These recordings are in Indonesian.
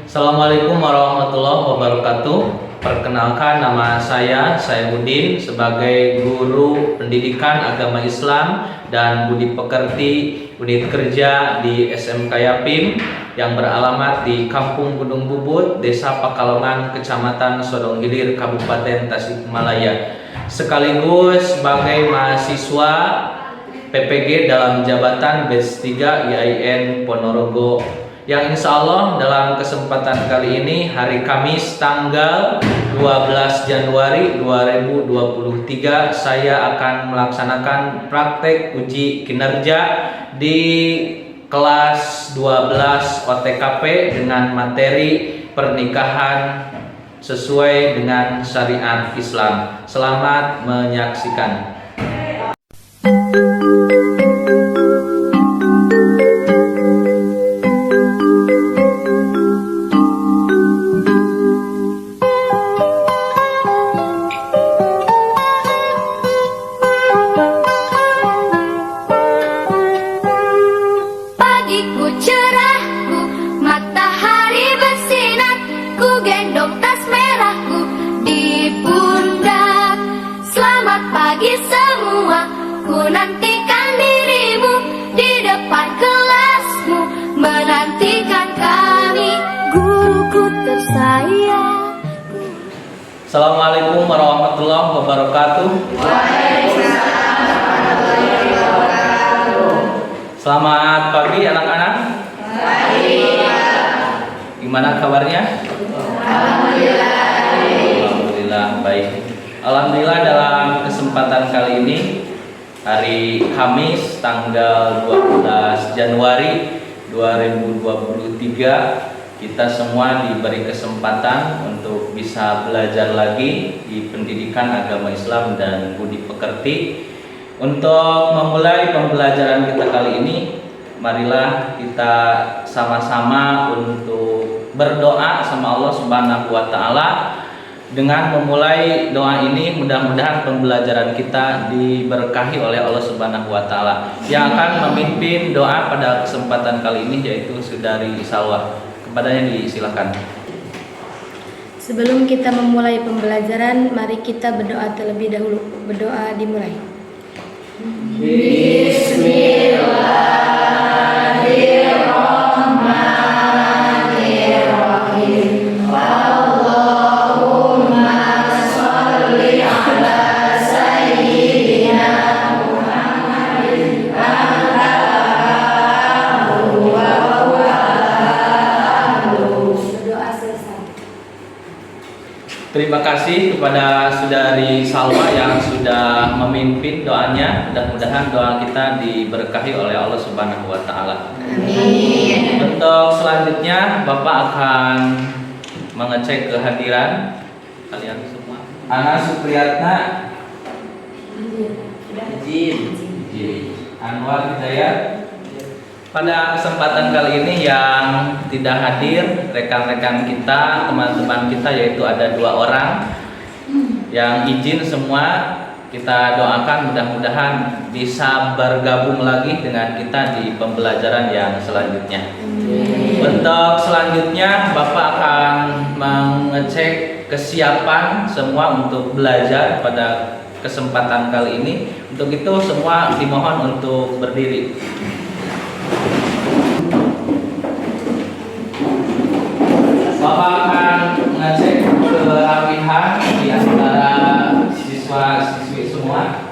Assalamualaikum warahmatullahi wabarakatuh. Perkenalkan, nama saya Budin sebagai guru pendidikan agama Islam dan budi pekerti unit kerja di SMK Yapim yang beralamat di Kampung Gunung Bubut, Desa Pakalongan, Kecamatan Sodonggilir, Kabupaten Tasikmalaya. Sekaligus sebagai mahasiswa PPG dalam jabatan Batch 3 IAIN Ponorogo, yang insya Allah dalam kesempatan kali ini hari Kamis tanggal 12 Januari 2023 saya akan melaksanakan praktek uji kinerja di kelas 12 OTKP dengan materi pernikahan sesuai dengan syariat Islam. Selamat menyaksikan. Nantikan dirimu di depan kelasmu, menantikan kami, guruku tersayang. Assalamualaikum warahmatullahi wabarakatuh. Waalaikumsalam warahmatullahi wabarakatuh. Selamat pagi anak-anak. Pagi. Gimana kabarnya? Alhamdulillah. Alhamdulillah baik. Alhamdulillah dalam kesempatan kali ini hari Kamis tanggal 12 Januari 2023 kita semua diberi kesempatan untuk bisa belajar lagi di pendidikan agama Islam dan budi pekerti. Untuk memulai pembelajaran kita kali ini, marilah kita sama-sama untuk berdoa sama Allah Subhanahu wa taala. Dengan memulai doa ini, mudah-mudahan pembelajaran kita diberkahi oleh Allah Subhanahu wa taala. Yang akan memimpin doa pada kesempatan kali ini yaitu Saudari Salwa. Kepadanya disilakan. Sebelum kita memulai pembelajaran, mari kita berdoa terlebih dahulu. Berdoa dimulai. Bismillahirrahmanirrahim. Terima kasih kepada Saudari Salwa yang sudah memimpin doanya. Mudah-mudahan doa kita diberkahi oleh Allah Subhanahu wa taala. Amin. Untuk selanjutnya Bapak akan mengecek kehadiran kalian semua. Ana Supriyatna izin. Anwar Hidayat. Pada kesempatan kali ini yang tidak hadir rekan-rekan kita, teman-teman kita, yaitu ada 2 orang yang izin semua. Kita doakan mudah-mudahan bisa bergabung lagi dengan kita di pembelajaran yang selanjutnya. Untuk selanjutnya Bapak akan mengecek kesiapan semua untuk belajar pada kesempatan kali ini. Untuk itu semua dimohon untuk berdiri. Bapak akan mengecek kerapihan di antara siswa-siswi semua.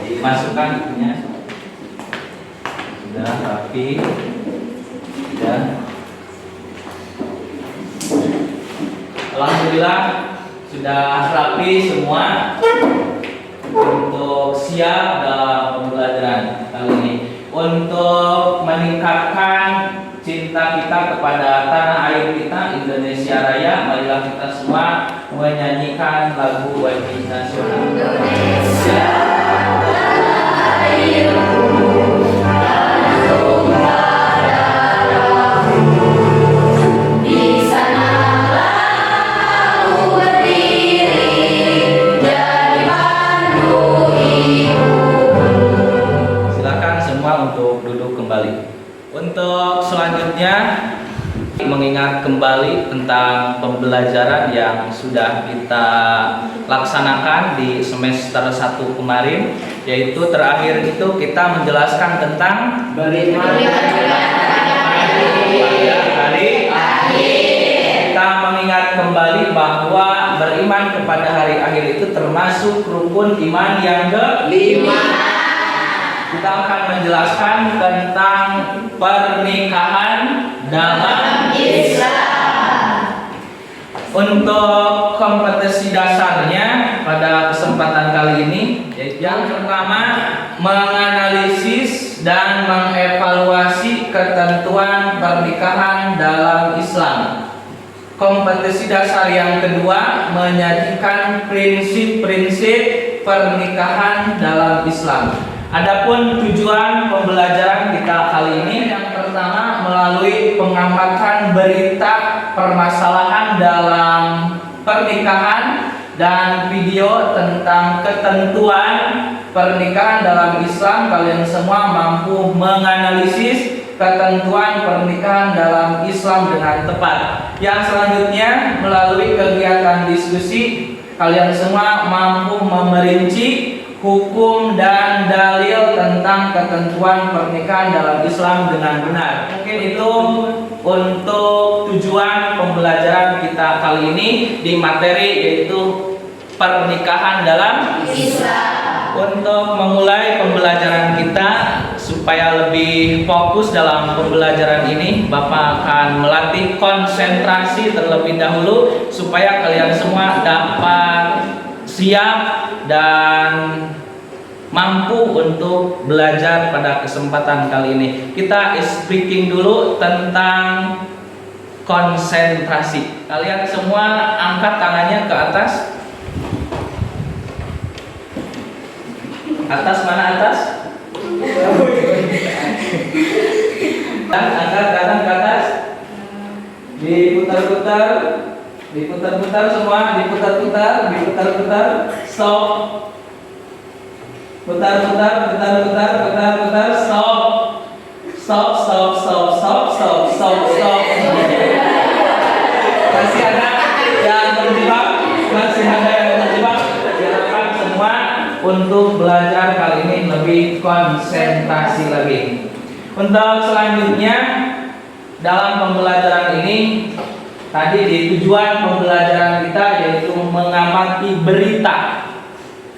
Dimasukkan itunya. Sudah rapi. Sudah. Alhamdulillah sudah rapi semua untuk siap dalam pembelajaran kali ini. Untuk meningkatkan cinta kita kepada tanah air kita Indonesia Raya, marilah kita semua menyanyikan lagu wajib nasional. Indonesia tanah airku, tanah tumpah darahku, di sanalah aku berdiri, jadi selanjutnya mengingat kembali tentang pembelajaran yang sudah kita laksanakan di semester 1 kemarin, yaitu terakhir itu kita menjelaskan tentang beriman hari akhir. Kita mengingat kembali bahwa beriman kepada hari akhir itu termasuk rukun iman yang kelima. Kita akan menjelaskan tentang pernikahan dalam Islam. Untuk kompetisi dasarnya pada kesempatan kali ini, yang pertama menganalisis dan mengevaluasi ketentuan pernikahan dalam Islam. Kompetisi dasar yang kedua menyajikan prinsip-prinsip pernikahan dalam Islam. Adapun tujuan pembelajaran kita kali ini, yang pertama melalui pengamatan berita permasalahan dalam pernikahan dan video tentang ketentuan pernikahan dalam Islam, kalian semua mampu menganalisis ketentuan pernikahan dalam Islam dengan tepat. Yang selanjutnya melalui kegiatan diskusi, kalian semua mampu memerinci hukum dan dalil tentang ketentuan pernikahan dalam Islam dengan benar. Mungkin itu untuk tujuan pembelajaran kita kali ini di materi yaitu pernikahan dalam Islam. Untuk memulai pembelajaran kita supaya lebih fokus dalam pembelajaran ini, Bapak akan melatih konsentrasi terlebih dahulu supaya kalian semua dapat siap dan mampu untuk belajar pada kesempatan kali ini. Kita speaking dulu tentang konsentrasi. Kalian semua angkat tangannya ke atas. Atas mana atas? Dan angkat kanan ke atas. Diputar-putar. Diputar-putar semua, diputar-putar, diputar-putar, stop. Putar-putar, putar-putar, putar-putar, stop. Stop, stop, stop, stop, stop, stop, stop. Masih ada yang terjebak, masih ada yang terjebak. Diharapkan semua untuk belajar kali ini lebih konsentrasi lagi. Untuk selanjutnya dalam pembelajaran ini, tadi di tujuan pembelajaran kita yaitu mengamati berita.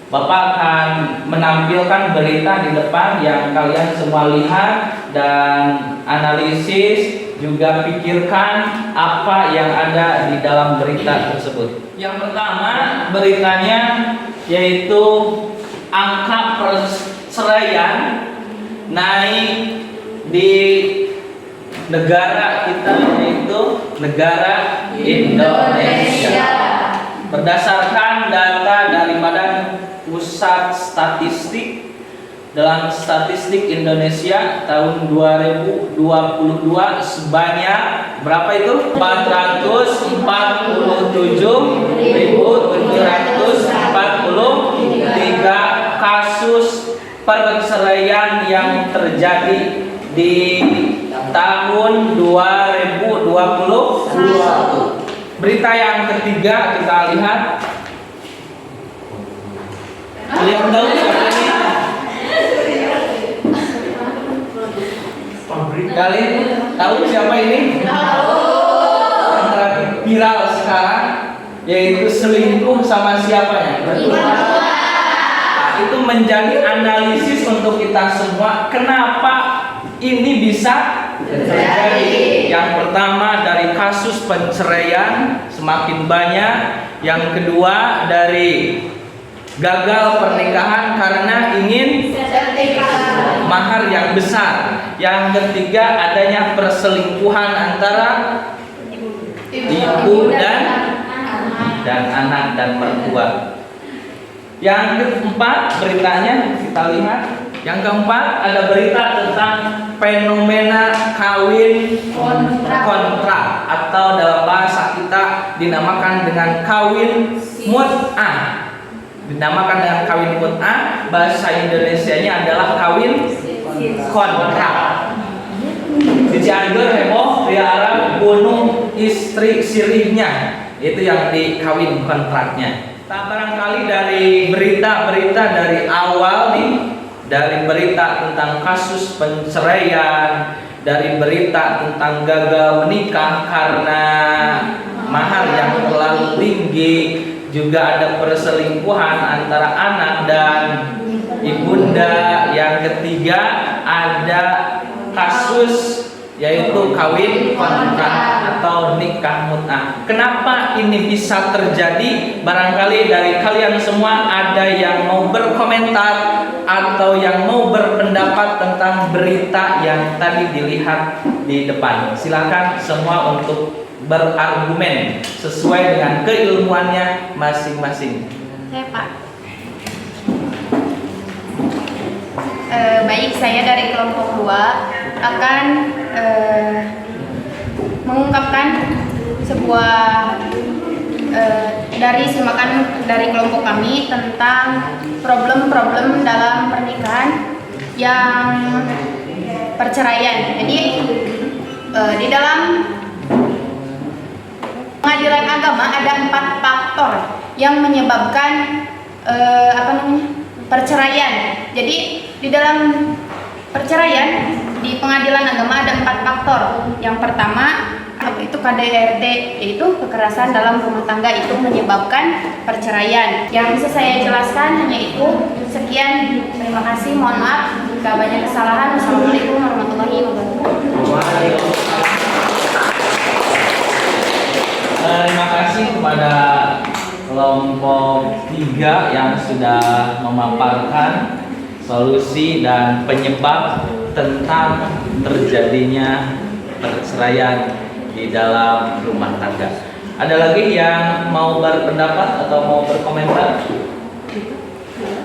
Bapak akan menampilkan berita di depan yang kalian semua lihat dan analisis, juga pikirkan apa yang ada di dalam berita tersebut. Yang pertama beritanya yaitu angka perceraian naik di negara kita, yaitu negara Indonesia. Berdasarkan data dari Badan Pusat Statistik, dalam statistik Indonesia tahun 2022 sebanyak berapa itu? 447.743 kasus perceraian yang terjadi di tahun 2021. Berita yang ketiga kita lihat. Kalian tahu siapa ini? Kalian tahu siapa ini? Yang lagi viral sekarang, yaitu selingkuh sama siapanya? Nah, itu menjadi analisis untuk kita semua. Kenapa ini bisa terjadi? Yang pertama dari kasus perceraian semakin banyak. Yang kedua dari gagal pernikahan karena ingin mahar yang besar. Yang ketiga adanya perselingkuhan antara ibu dan anak dan mertua. Yang keempat beritanya kita lihat. Yang keempat ada berita tentang fenomena kawin kontrak atau dalam bahasa kita dinamakan dengan kawin mut'ah. Dinamakan dengan kawin mut'ah, bahasa Indonesianya adalah kawin kontrak. Di Cianjur heboh media Arab bunuh istri sirihnya, itu yang dikawin kontraknya. Tak barangkali dari berita-berita dari awal nih, dari berita tentang kasus penceraian, dari berita tentang gagal menikah karena mahar yang terlalu tinggi, juga ada perselingkuhan antara anak dan ibunda. Yang ketiga ada kasus yaitu kawin kontrak atau nikah mut'ah. Kenapa ini bisa terjadi? Barangkali dari kalian semua ada yang mau berkomentar atau yang mau berpendapat tentang berita yang tadi dilihat di depan. Silakan semua untuk berargumen sesuai dengan keilmuannya masing-masing. Saya Pak. Baik, saya dari kelompok 2 akan mengungkapkan sebuah dari simakan dari kelompok kami tentang problem-problem dalam pernikahan yang perceraian. Jadi di dalam pengadilan agama ada 4 faktor yang menyebabkan perceraian. Jadi di dalam perceraian di pengadilan agama ada 4 faktor. Yang pertama itu KDRT, yaitu kekerasan dalam rumah tangga, itu menyebabkan perceraian. Yang bisa saya jelaskan hanya itu. Sekian, terima kasih, mohon maaf jika banyak kesalahan. Wassalamualaikum warahmatullahi wabarakatuh. Terima kasih kepada kelompok 3 yang sudah memaparkan solusi dan penyebab tentang terjadinya perceraian di dalam rumah tangga. Ada lagi yang mau berpendapat atau mau berkomentar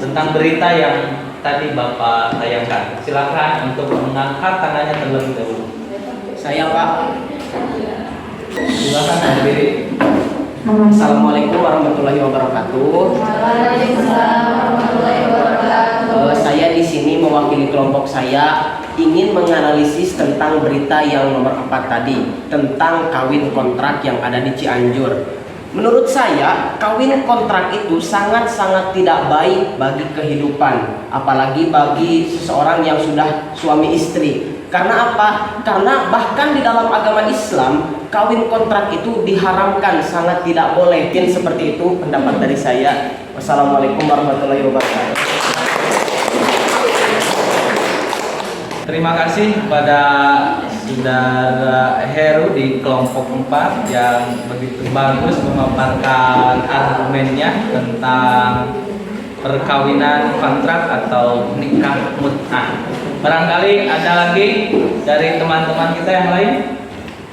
tentang berita yang tadi Bapak tayangkan? Silakan untuk mengangkat tangannya terlebih dahulu. Saya Pak. Silakan berdiri. Assalamualaikum warahmatullahi wabarakatuh. Waalaikumsalam warahmatullahi wabarakatuh. Saya di sini mewakili kelompok saya ingin menganalisis tentang berita yang nomor 4 tadi tentang kawin kontrak yang ada di Cianjur. Menurut saya, kawin kontrak itu sangat-sangat tidak baik bagi kehidupan, apalagi bagi seseorang yang sudah suami istri. Karena apa? Karena bahkan di dalam agama Islam, kawin kontrak itu diharamkan, sangat tidak boleh. Mungkin seperti itu pendapat dari saya. Wassalamualaikum warahmatullahi wabarakatuh. Terima kasih kepada Saudara Heru di kelompok 4 yang begitu bagus memaparkan argumennya tentang perkawinan kontrak atau nikah mut'ah. Barangkali ada lagi dari teman-teman kita yang lain,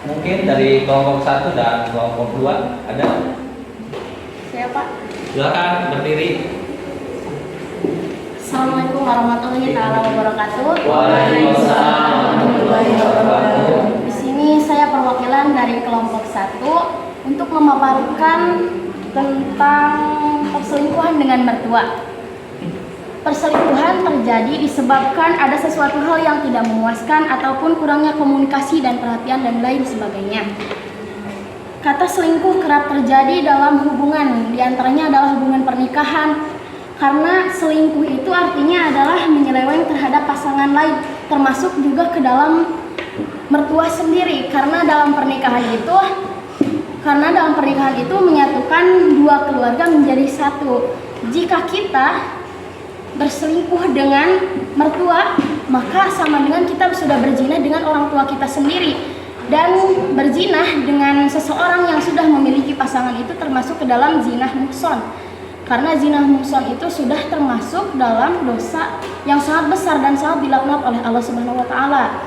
mungkin dari kelompok 1 dan kelompok 2 ada? Saya Pak. Silakan berdiri. Assalamualaikum warahmatullahi wabarakatuh. Waalaikumsalam warahmatullahi wabarakatuh. Di sini saya perwakilan dari kelompok 1 untuk memaparkan tentang perselingkuhan dengan mertua. Perselingkuhan terjadi disebabkan ada sesuatu hal yang tidak memuaskan ataupun kurangnya komunikasi dan perhatian dan lain sebagainya. Kata selingkuh kerap terjadi dalam hubungan, diantaranya adalah hubungan pernikahan. Karena selingkuh itu artinya adalah menyeleweng terhadap pasangan lain, termasuk juga ke dalam mertua sendiri. Karena dalam pernikahan itu menyatukan dua keluarga menjadi satu. Jika kita berselingkuh dengan mertua, maka sama dengan kita sudah berzina dengan orang tua kita sendiri. Dan berzina dengan seseorang yang sudah memiliki pasangan itu termasuk ke dalam zina muhson. Karena zina muhson itu sudah termasuk dalam dosa yang sangat besar dan sangat dilaknat oleh Allah Subhanahu wa taala.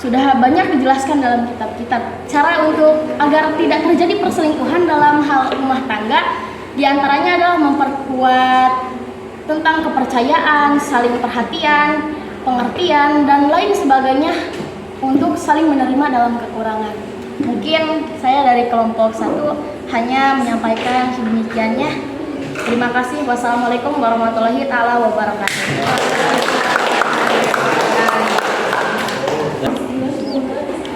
Sudah banyak dijelaskan dalam kitab-kitab cara untuk agar tidak terjadi perselingkuhan dalam hal rumah tangga, diantaranya adalah memperkuat tentang kepercayaan, saling perhatian, pengertian, dan lain sebagainya untuk saling menerima dalam kekurangan. Mungkin saya dari kelompok 1 hanya menyampaikan sedemikiannya. Terima kasih. Wassalamualaikum warahmatullahi wabarakatuh.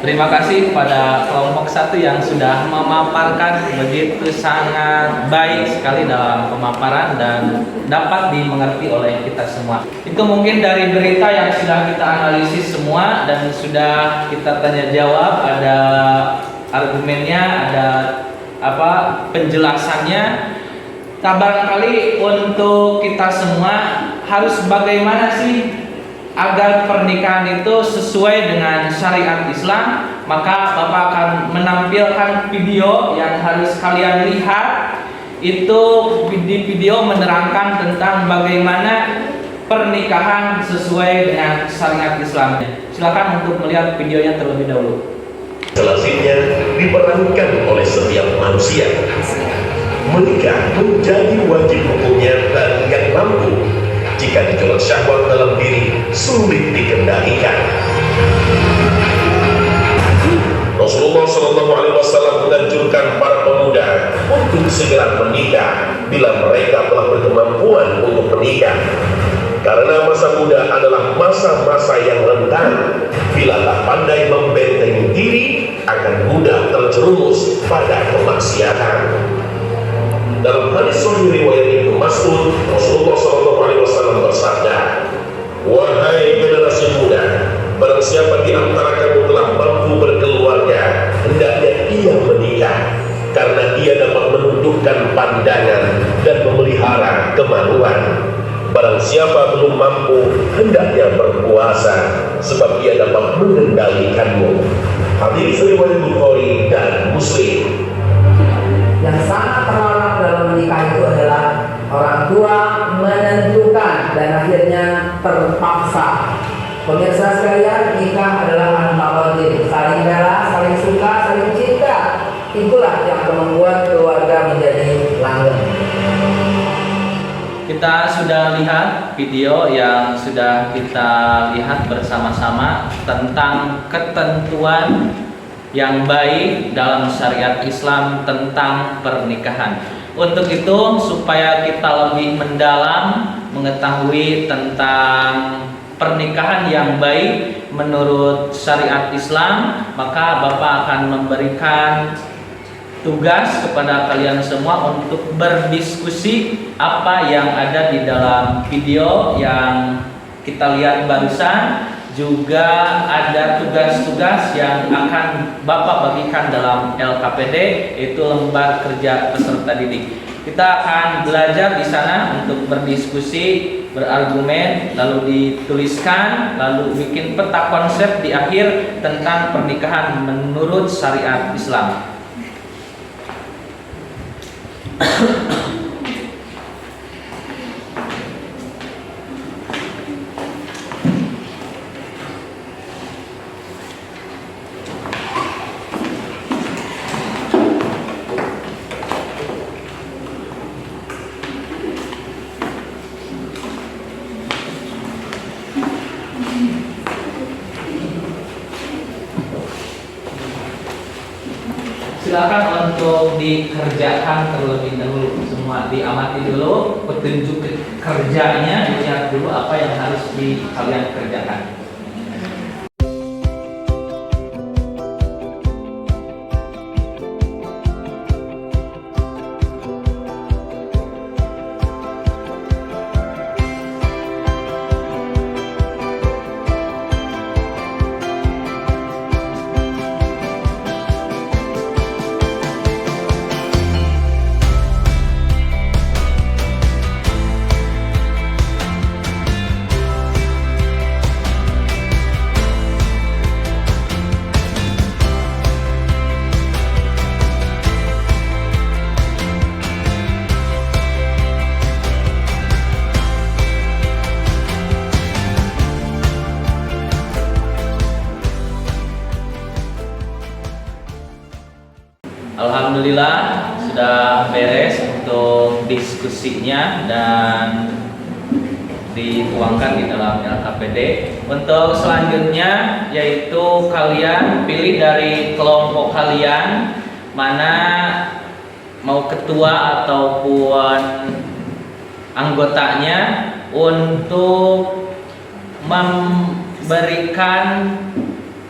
Terima kasih kepada kelompok 1 yang sudah memaparkan begitu sangat baik sekali dalam pemaparan dan dapat dimengerti oleh kita semua. Itu mungkin dari berita yang sudah kita analisis semua dan sudah kita tanya jawab, ada argumennya, ada penjelasannya. Nah, barangkali untuk kita semua harus bagaimana sih agar pernikahan itu sesuai dengan syariat Islam. Maka Bapak akan menampilkan video yang harus kalian lihat. Itu di video menerangkan tentang bagaimana pernikahan sesuai dengan syariat Islam. Silakan untuk melihat videonya terlebih dahulu. Selanjutnya diperankan oleh setiap manusia. Menikah menjadi wajib hukumnya bagi yang mampu. Jika gejolak syahwat dalam diri sulit dikendalikan. Rasulullah SAW menganjurkan para pemuda untuk segera menikah bila mereka telah berkemampuan untuk menikah. Karena masa muda adalah masa-masa yang rentan. Bila tak pandai membentengi diri, akan mudah terjerumus pada kemaksiatan. Dalam hadis sahih riwayat Ibnu Mas'ud, Rasulullah SAW bersabda, "Wahai generasi muda, barang siapa di antara kamu telah mampu berkeluarga, hendaknya ia menikah, karena ia dapat menundukkan pandangan dan memelihara kemaluan. Barang siapa belum mampu, hendaknya berpuasa, sebab ia dapat mengendalikanmu." Hadis riwayat Bukhari dan Muslim. Yang sangat terlarang dalam menikah itu adalah orang tua menentukan dan akhirnya terpaksa. Pemirsa sekalian, nikah adalah an-tawadud, saling rela, saling suka, saling cinta. Itulah yang membuat keluarga menjadi langgeng. Kita sudah lihat video yang sudah kita lihat bersama-sama tentang ketentuan yang baik dalam syariat Islam tentang pernikahan. Untuk itu, supaya kita lebih mendalam mengetahui tentang pernikahan yang baik menurut syariat Islam, maka Bapak akan memberikan tugas kepada kalian semua untuk berdiskusi apa yang ada di dalam video yang kita lihat barusan. Juga ada tugas-tugas yang akan Bapak bagikan dalam LKPD, yaitu lembar kerja peserta didik. Kita akan belajar di sana untuk berdiskusi, berargumen, lalu dituliskan, lalu bikin peta konsep di akhir tentang pernikahan menurut syariat Islam. Silakan untuk dikerjakan terlebih dahulu, semua diamati dulu petunjuk kerjanya, dilihat dulu apa yang harus kalian kerjakan. Alhamdulillah sudah beres untuk diskusinya dan dituangkan di dalam LKPD. Untuk selanjutnya yaitu kalian pilih dari kelompok kalian mana mau ketua ataupun anggotanya untuk memberikan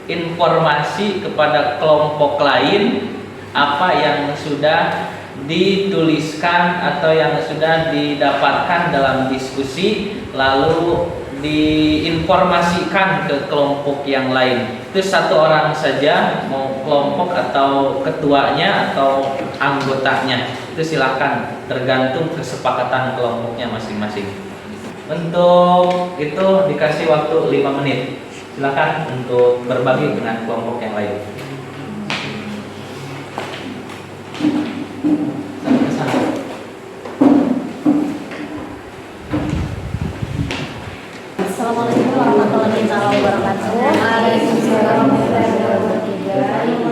informasi kepada kelompok lain apa yang sudah dituliskan atau yang sudah didapatkan dalam diskusi, lalu diinformasikan ke kelompok yang lain. Itu satu orang saja, mau kelompok atau ketuanya atau anggotanya, itu silakan, tergantung kesepakatan kelompoknya masing-masing. Untuk itu dikasih waktu 5 menit. Silakan untuk berbagi dengan kelompok yang lain. Assalamualaikum warahmatullahi wabarakatuh.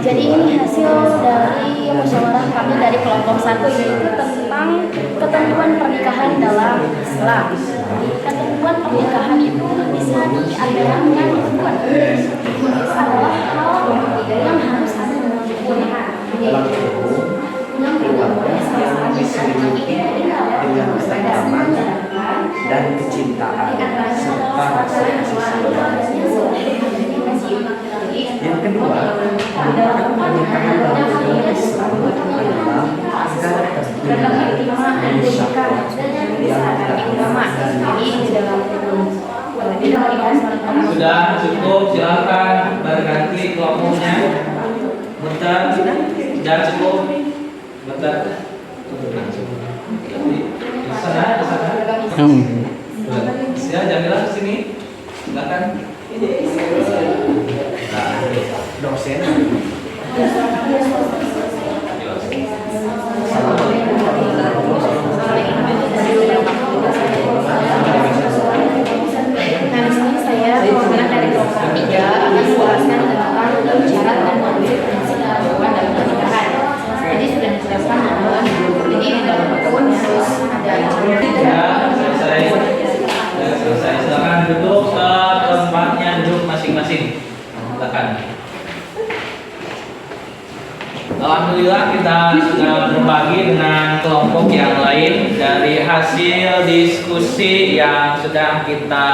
Jadi ini hasil dari musyawarah kami dari kelompok 1, yaitu tentang ketentuan pernikahan dalam Islam. Ketentuan pernikahan itu bisa diatur dengan ketentuan adalah hal yang harus ada dalam pernikahan, yaitu yang tidak boleh salah dengan kesetaraan dan kecintaan serta rasa kasih sayang. Yang kedua, pernikahan dalam Islam adalah agar terhindar dari syahwat yang Sudah cukup, silakan berganti kelompoknya. Bentar, sudah cukup. Bentar. Di sana. Ya, Jamila kesini. Silakan. Dosen. Nah, di sini saya perwakilan dari kelompok 3 akan menjelaskan tentang syarat dan prinsip ketentuan dalam pernikahan. Jadi sudah dijelaskan bahwa ini dalam pun harus ada Selesai. Silakan duduk ke tempatnya, duduk masing-masing. Silakan. Alhamdulillah kita sudah berbagi dengan kelompok yang lain dari hasil diskusi yang sudah kita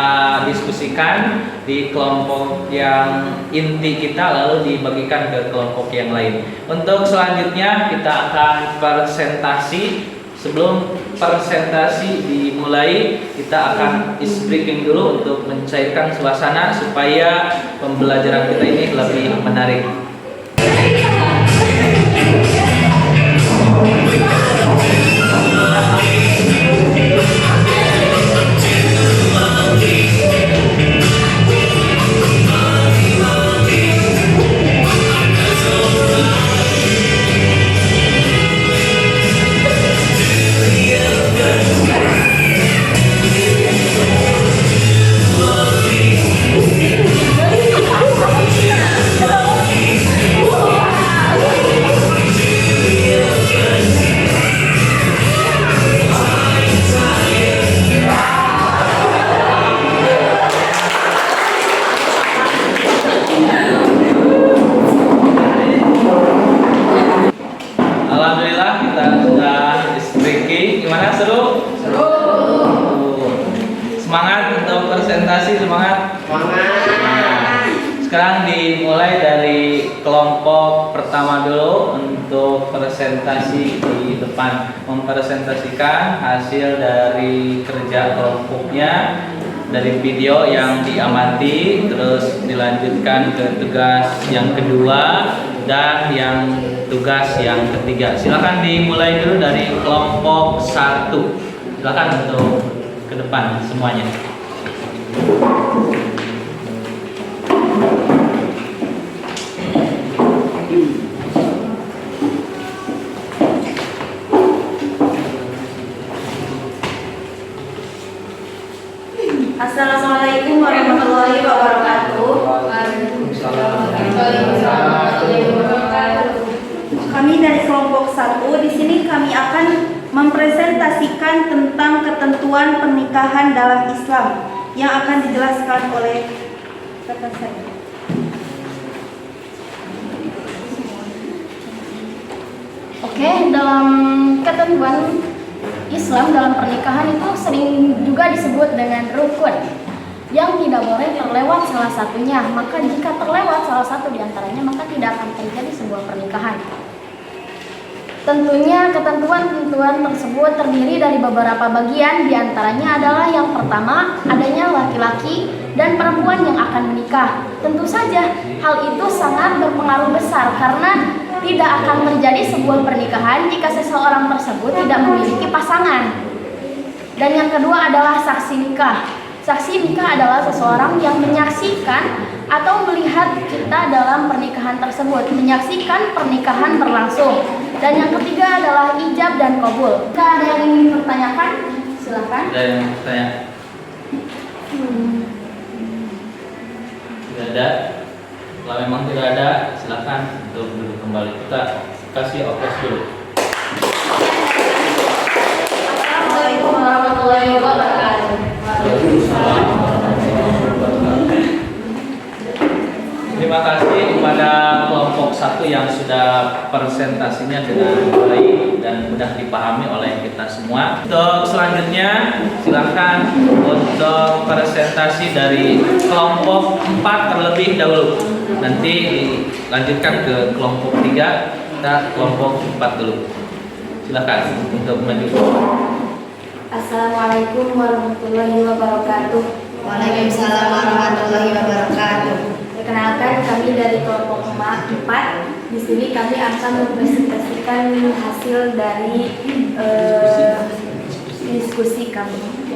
diskusikan di kelompok yang inti kita, lalu dibagikan ke kelompok yang lain. Untuk selanjutnya kita akan presentasi. Sebelum presentasi dimulai, kita akan ice breaking dulu untuk mencairkan suasana supaya pembelajaran kita ini lebih menarik. Alhamdulillah kita sudah speaking. Gimana, seru? Seru. Semangat untuk presentasi, semangat. Sekarang dimulai dari kelompok pertama dulu untuk presentasi di depan, mempresentasikan hasil dari kerja kelompoknya dari video yang diamati, terus dilanjutkan ke tugas yang kedua dan yang tugas yang ketiga. Silakan dimulai dulu dari kelompok 1. Silakan untuk ke depan semuanya. Assalamualaikum warahmatullahi wabarakatuh. Kami dari kelompok 1 di sini kami akan mempresentasikan tentang ketentuan pernikahan dalam Islam yang akan dijelaskan oleh rekan saya. Oke, dalam ketentuan Islam dalam pernikahan itu sering juga disebut dengan rukun yang tidak boleh terlewat salah satunya. Maka jika terlewat salah satu di antaranya, maka tidak akan terjadi sebuah pernikahan. Tentunya ketentuan-ketentuan tersebut terdiri dari beberapa bagian, di antaranya adalah yang pertama, adanya laki-laki dan perempuan yang akan menikah. Tentu saja hal itu sangat berpengaruh besar karena tidak akan terjadi sebuah pernikahan jika seseorang tersebut tidak memiliki pasangan. Dan yang kedua adalah saksi nikah. Saksi nikah adalah seseorang yang menyaksikan atau melihat kita dalam pernikahan tersebut, menyaksikan pernikahan berlangsung. Dan yang ketiga adalah ijab dan qabul. Jika ada yang ingin dipertanyakan, silakan. Ada yang bertanya? Tidak ada. Kalau memang tidak ada, silakan untuk duduk kembali. Kita kasih oplos dulu. Assalamualaikum warahmatullahi wabarakatuh. Terima kasih kepada kelompok 1 yang sudah presentasinya dengan baik dan mudah dipahami oleh kita semua. Untuk selanjutnya, silakan untuk presentasi dari kelompok 4 terlebih dahulu. Nanti dilanjutkan ke kelompok 3, kita kelompok 4 dulu. Silakan untuk maju. Assalamualaikum warahmatullahi wabarakatuh. Waalaikumsalam warahmatullahi wabarakatuh. Perkenalkan, kami dari kelompok 4. Di sini kami akan mempresentasikan hasil dari diskusi kami.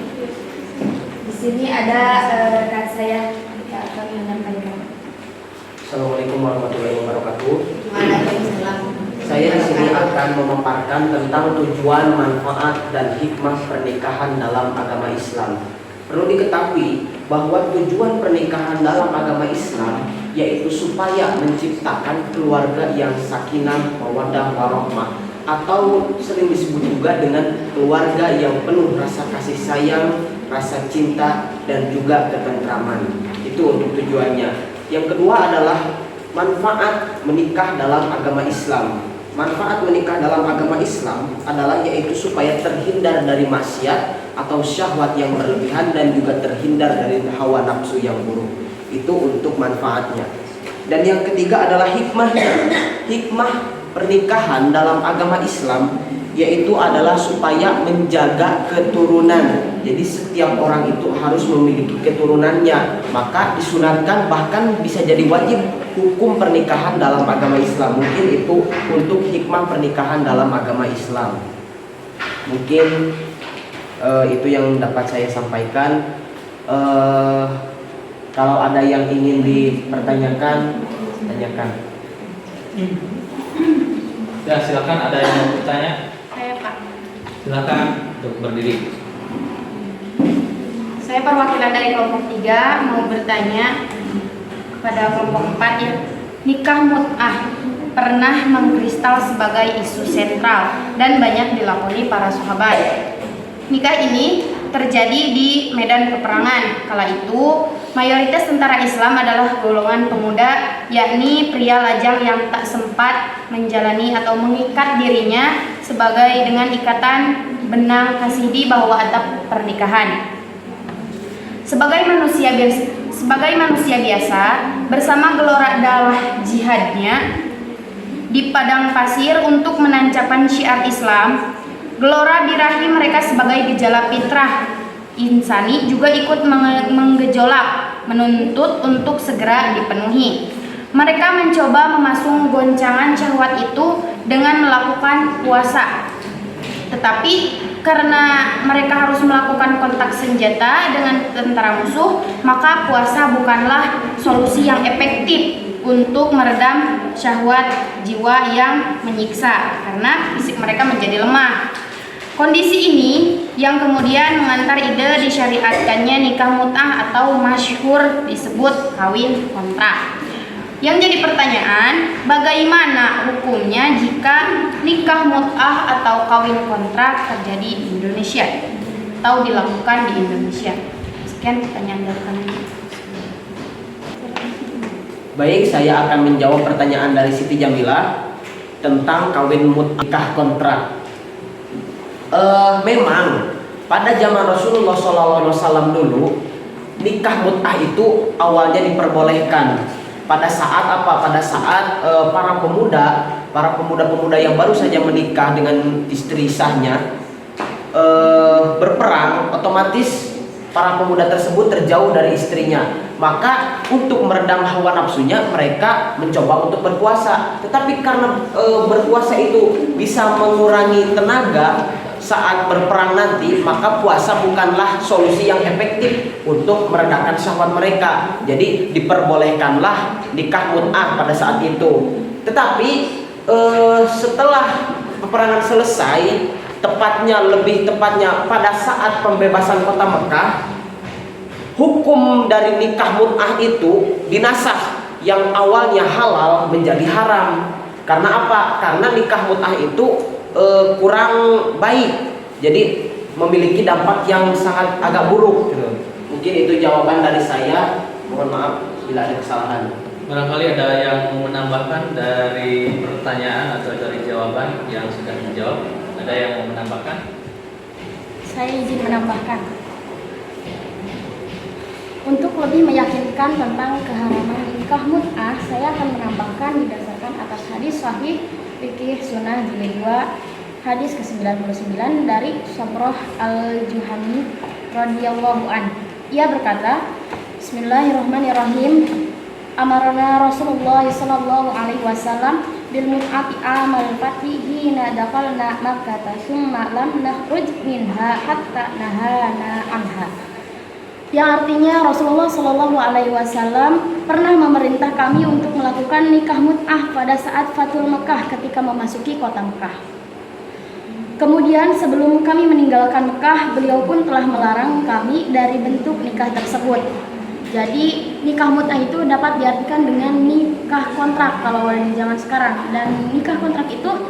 Di sini ada rekan saya yang akan menyampaikan. Assalamualaikum warahmatullahi wabarakatuh. Waalaikumsalam. Saya di sini akan memaparkan tentang tujuan, manfaat, dan hikmah pernikahan dalam agama Islam. Perlu diketahui bahwa tujuan pernikahan dalam agama Islam yaitu supaya menciptakan keluarga yang sakinah, mawaddah, warahmah, atau sering disebut juga dengan keluarga yang penuh rasa kasih sayang, rasa cinta, dan juga ketentraman. Itu untuk tujuannya. Yang kedua adalah manfaat menikah dalam agama Islam. Manfaat menikah dalam agama Islam adalah yaitu supaya terhindar dari maksiat atau syahwat yang berlebihan dan juga terhindar dari hawa nafsu yang buruk. Itu untuk manfaatnya. Dan yang ketiga adalah hikmahnya. Hikmah pernikahan dalam agama Islam yaitu adalah supaya menjaga keturunan. Jadi setiap orang itu harus memiliki keturunannya. Maka disunatkan, bahkan bisa jadi wajib hukum pernikahan dalam agama Islam. Mungkin itu untuk hikmah pernikahan dalam agama Islam. Mungkin itu yang dapat saya sampaikan. Kalau ada yang ingin dipertanyakan, tanyakan. Ya, silakan, ada yang mau bertanya? Saya Pak. Silakan untuk berdiri. Saya perwakilan dari kelompok 3 mau bertanya kepada kelompok 4 ya. Nikah mut'ah pernah mengkristal sebagai isu sentral dan banyak dilakoni para sahabat. Nikah ini terjadi di medan peperangan. Kala itu mayoritas tentara Islam adalah golongan pemuda, yakni pria lajang yang tak sempat menjalani atau mengikat dirinya sebagai dengan ikatan benang kasih di bawah atap pernikahan. Sebagai manusia biasa, bersama gelora dalah jihadnya di padang pasir untuk menancapkan syiar Islam, gelora birahi mereka sebagai gejala fitrah insani juga ikut menggejolak, menuntut untuk segera dipenuhi. Mereka mencoba memasung goncangan syahwat itu dengan melakukan puasa. Tetapi karena mereka harus melakukan kontak senjata dengan tentara musuh, maka puasa bukanlah solusi yang efektif untuk meredam syahwat jiwa yang menyiksa karena fisik mereka menjadi lemah. Kondisi ini yang kemudian mengantar ide disyariatkannya nikah mut'ah atau masyhur disebut kawin kontrak. Yang jadi pertanyaan, bagaimana hukumnya jika nikah mut'ah atau kawin kontrak terjadi di Indonesia atau dilakukan di Indonesia? Sekian pertanyaan dari kami. Baik, saya akan menjawab pertanyaan dari Siti Jamilah tentang kawin nikah kontrak. Memang pada zaman Rasulullah SAW dulu nikah mut'ah itu awalnya diperbolehkan pada saat apa? Pada saat para pemuda yang baru saja menikah dengan istri sahnya berperang, otomatis para pemuda tersebut terjauh dari istrinya. Maka untuk meredam hawa nafsunya mereka mencoba untuk berpuasa. Tetapi karena berpuasa itu bisa mengurangi tenaga saat berperang nanti, maka puasa bukanlah solusi yang efektif untuk meredakan syahwat mereka. Jadi diperbolehkanlah nikah mut'ah pada saat itu. Tetapi setelah peperangan selesai, lebih tepatnya pada saat pembebasan kota Mekah, hukum dari nikah mut'ah itu dinasakh, yang awalnya halal menjadi haram. Karena apa? Karena nikah mut'ah itu kurang baik, jadi memiliki dampak yang sangat agak buruk gitu. Mungkin itu jawaban dari saya, mohon maaf bila ada kesalahan. Barangkali ada yang mau menambahkan dari pertanyaan atau dari jawaban yang sudah dijawab. Ada yang mau menambahkan? Saya izin menambahkan. Untuk lebih meyakinkan tentang keharaman nikah mut'ah, saya akan menambahkan didasarkan atas hadis sahih Fikih Sunnah Jilid 2 hadis ke-99 dari Sabrah Al-Juhani radhiyallahu an. Ia berkata, Bismillahirrahmanirrahim. Amarna Rasulullah sallallahu alaihi wasallam bil mut'ati amal fathi hina dakhalna Makkah tsumma lam nakhruj minha hatta nahana anha. Yang artinya Rasulullah Shallallahu Alaihi Wasallam pernah memerintah kami untuk melakukan nikah mut'ah pada saat Fathul Mekah ketika memasuki kota Mekah. Kemudian sebelum kami meninggalkan Mekah, beliau pun telah melarang kami dari bentuk nikah tersebut. Jadi nikah mut'ah itu dapat diartikan dengan nikah kontrak kalau di zaman sekarang, dan nikah kontrak itu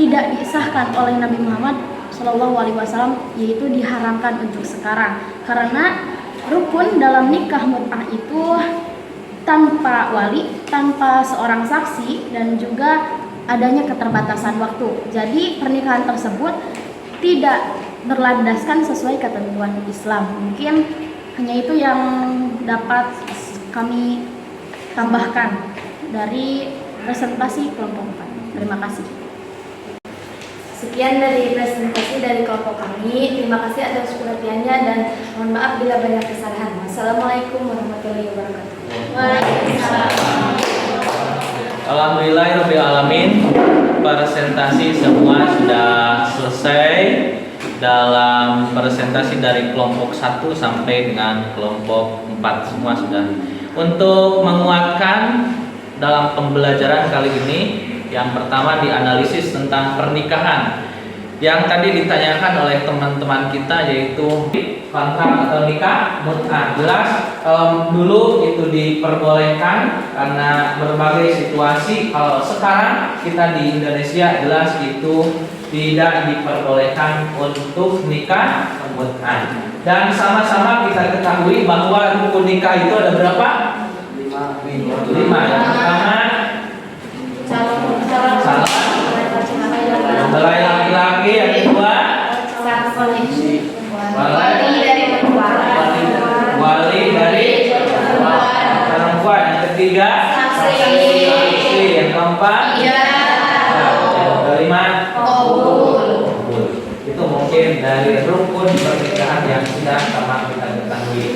tidak disahkan oleh Nabi Muhammad Shallallahu Alaihi Wasallam, yaitu diharamkan untuk sekarang karena rukun dalam nikah mut'ah itu tanpa wali, tanpa seorang saksi, dan juga adanya keterbatasan waktu. Jadi pernikahan tersebut tidak berlandaskan sesuai ketentuan Islam. Mungkin hanya itu yang dapat kami tambahkan dari presentasi kelompok 4. Terima kasih. Sekian dari presentasi dari kelompok kami. Terima kasih atas perhatiannya dan mohon maaf bila banyak kesalahan. Wassalamualaikum warahmatullahi wabarakatuh. Waalaikumsalam. Alhamdulillahirabbil alamin. Presentasi semua sudah selesai. Dalam presentasi dari kelompok 1 sampai dengan kelompok 4 semua sudah. Untuk menguatkan dalam pembelajaran kali ini, yang pertama dianalisis tentang pernikahan yang tadi ditanyakan oleh teman-teman kita, yaitu kontrak atau nikah mut'ah. Jelas dulu itu diperbolehkan karena berbagai situasi. Kalau sekarang kita di Indonesia jelas itu tidak diperbolehkan untuk nikah mut'ah. Dan sama-sama kita ketahui bahwa rukun nikah itu ada berapa? 5. Yang pertama mempelai laki-laki, yang kedua wali dari perempuan, yang ketiga saksi, yang keempat yang kelima itu mungkin dari rukun pernikahan yang sudah sama kita ketahui.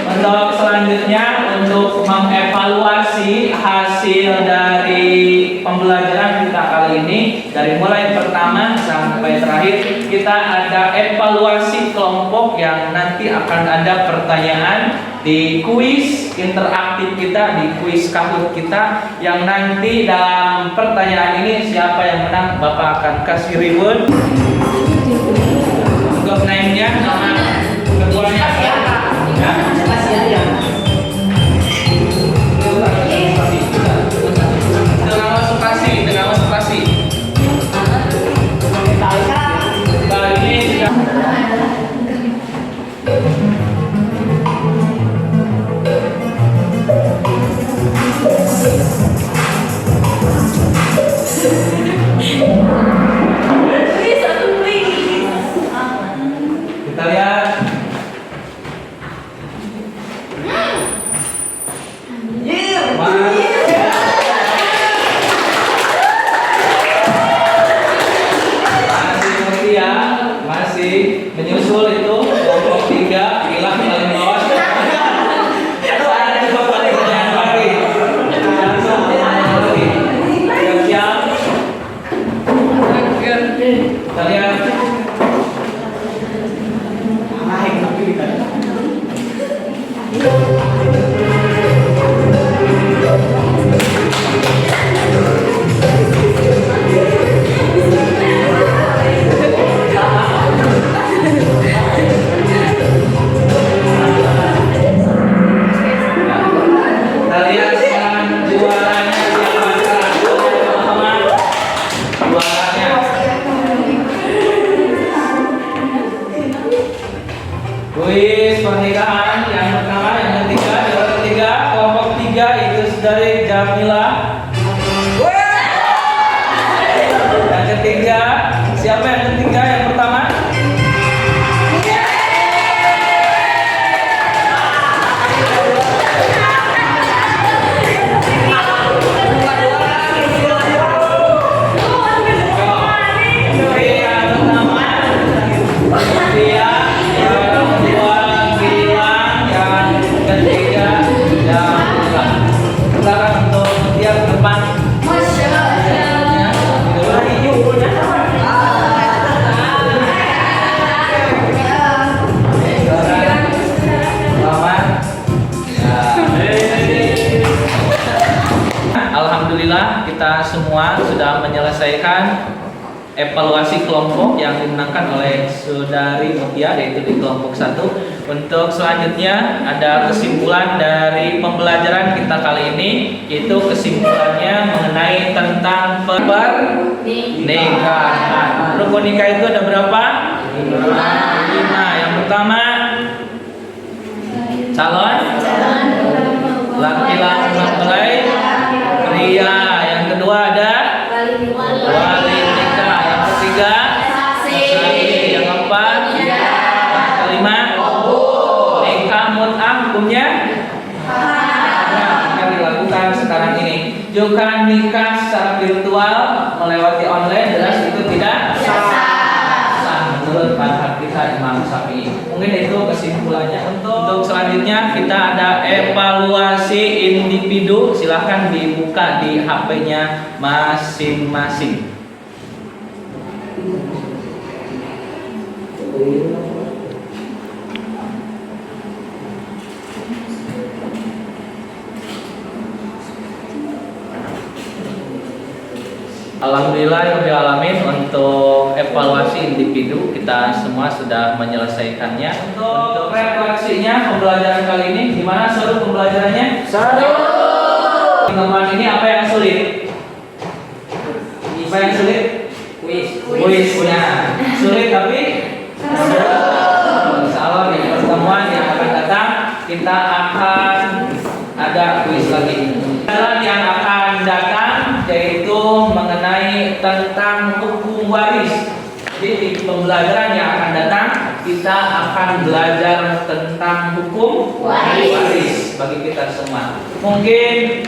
Untuk selanjutnya, untuk mengevaluasi hasil dari pembelajaran kita kali ini, dari mulai pertama sampai terakhir, kita ada evaluasi kelompok yang nanti akan ada pertanyaan di kuis interaktif kita, di kuis Kahoot kita, yang nanti dalam pertanyaan ini siapa yang menang Bapak akan kasih ribbon untuk name-nya sama ketuanya. Dengan masuk kita lihat Kuis pernikahan yang pertama, yang ketiga, juara ketiga, kelompok 3 itu saudari Jamila. Yang ketiga, siapa yang ketiga yang pertama? Alhamdulillah kita semua sudah menyelesaikan evaluasi kelompok yang dimenangkan oleh saudari Mutia, yaitu di kelompok 1. Untuk selanjutnya ada kesimpulan dari pembelajaran kita kali ini, yaitu kesimpulannya mengenai tentang pernikahan. Rukun nikah itu ada berapa? 5. Yang pertama, calon laki-laki mempelai pria. Yang kedua ada wali nikah. Yang ketiga saksi. Yang keempat, yang kelima nikah mut'ah. Hukumnya akan dilakukan sekarang ini. Juga nikah secara virtual melewati online jelas itu tidak sah menurut mazhab kita Imam Syafi'i. Mungkin itu kesimpulannya. Untuk selanjutnya kita ada evaluasi individu. Silahkan dibuka di HP-nya masing-masing. Alhamdulillah alamin, untuk evaluasi individu kita semua sudah menyelesaikannya. Untuk refleksinya pembelajaran kali ini gimana seru pembelajarannya? Seru. Teman ini apa yang sulit? Apa yang sulit? Kuisnya. Sulit tapi insyaallah di pertemuan yang akan datang kita akan ada kuis lagi. Yang akan datang yaitu mengenai tentang hukum waris. Jadi di pembelajaran yang akan datang kita akan belajar tentang hukum waris bagi kita semua. Mungkin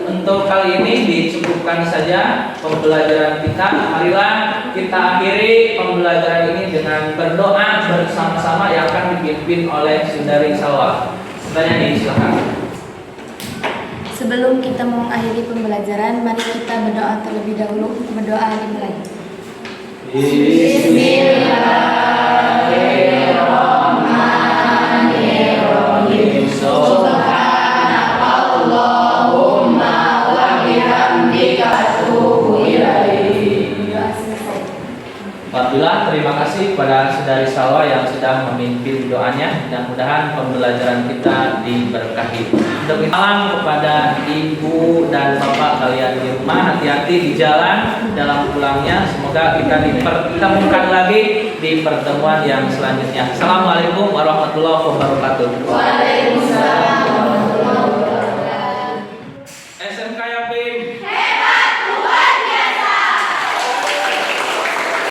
untuk kali ini dicukupkan saja pembelajaran kita. Marilah kita akhiri pembelajaran ini dengan berdoa bersama-sama yang akan dipimpin oleh Saudari Salwa. Saudara nih, silakan. Sebelum kita mengakhiri pembelajaran, mari kita berdoa terlebih dahulu. Berdoa dimulai. Bismillahirrahmanirrahim. Subhanakallahumma wa bihamdika atubu ilaik. Alhamdulillah, terima kasih kepada Saudari Salwa yang sudah memimpin doanya. Mudah-mudahan pembelajaran kita diberkahi. Untuk salam kepada ibu dan bapak kalian di rumah, hati-hati di jalan dalam pulangnya. Semoga kita dipertemukan lagi di pertemuan yang selanjutnya. Assalamualaikum warahmatullahi wabarakatuh. Waalaikumsalam.